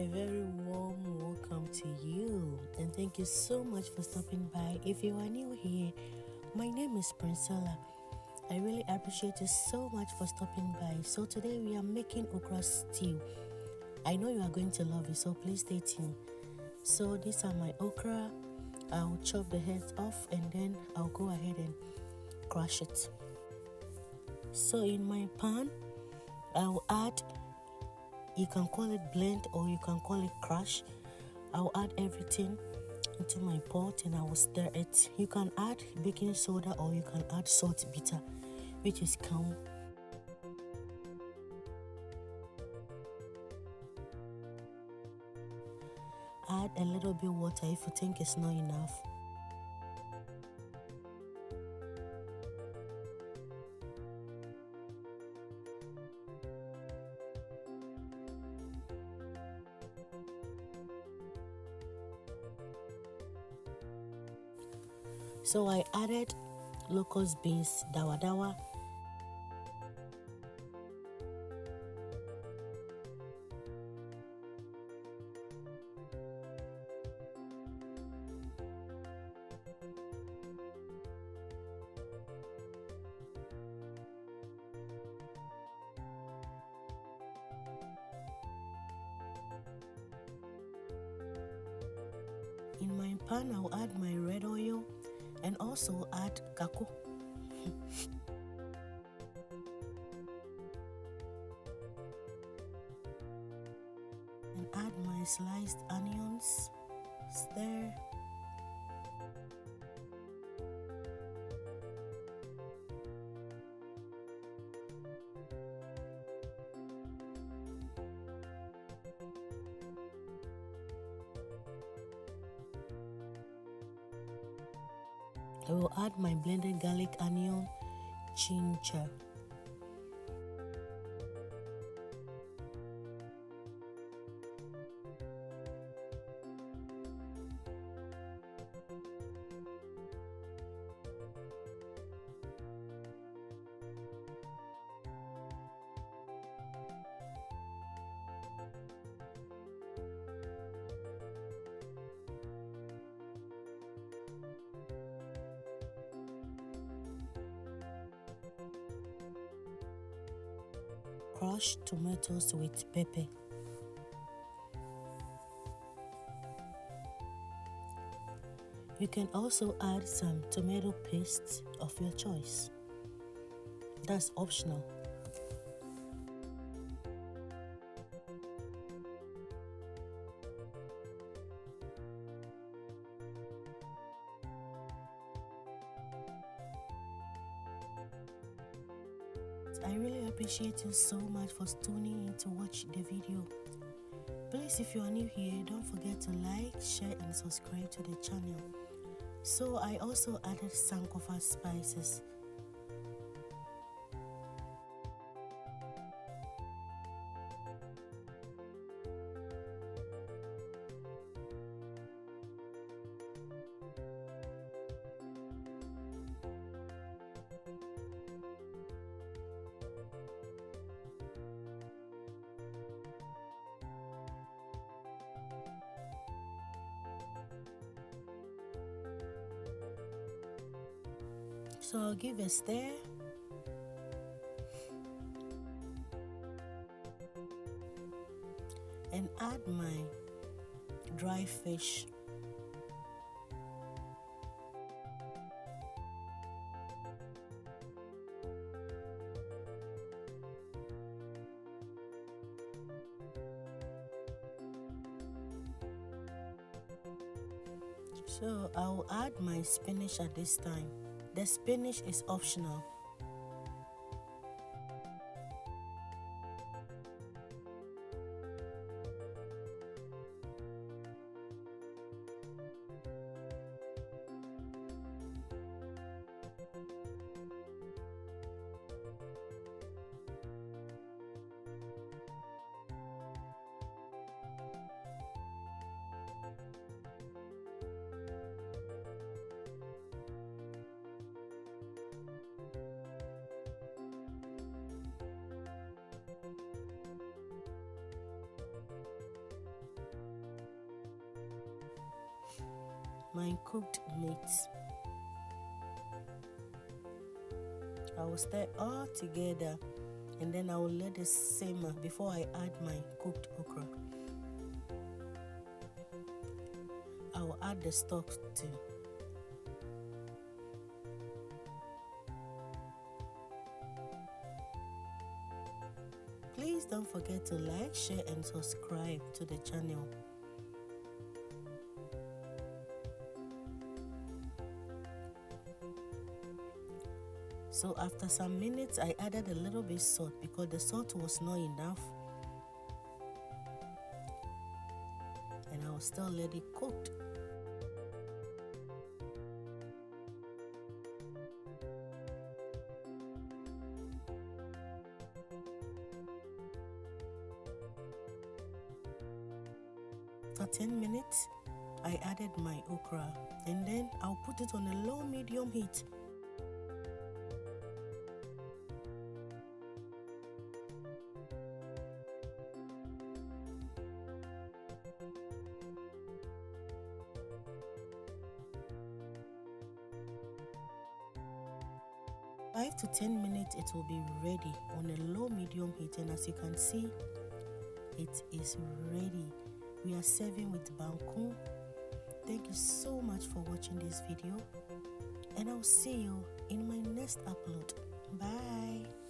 A very warm welcome to you, and thank you so much for stopping by. If you are new here, my name is Princella. I really appreciate you so much for stopping by. So today we are making okra stew. I know you are going to love it, so please stay tuned. So these are my okra. I'll chop the heads off and then I'll go ahead and crush it. So in my pan, I'll add, you can call it blend or you can call it crush. I'll add everything into my pot and I will stir it. You can add baking soda or you can add salt bitter, which is cow. Add a little bit water if you think it's not enough. So I added locust beans, Dawadawa, in my pan I'll add my red oil and also add Kako. And add my sliced onions, stir. I will add my blended garlic, onion, ginger. Crushed tomatoes with pepper. You can also add some tomato paste of your choice. That's optional. I really appreciate you so much for tuning in to watch the video. Please, if you are new here, don't forget to like, share and subscribe to the channel. So I also added Sank of our spices. So I'll give a stir. And add my dry fish. So I'll add my spinach at this time. The spinach is optional. my cooked meat. I will stir all together and then I will let it simmer before I add my cooked okra. I will add the stock too. Please don't forget to like, share and subscribe to the channel. So after some minutes, I added a little bit salt because the salt was not enough. And I will still let it cook. For 10 minutes, I added my okra and then I'll put it on a low medium heat. Five to 10 minutes, it will be ready on a low medium heat, and as you can see, it is ready. We are serving with banku. Thank you so much for watching this video, and I'll see you in my next upload. Bye.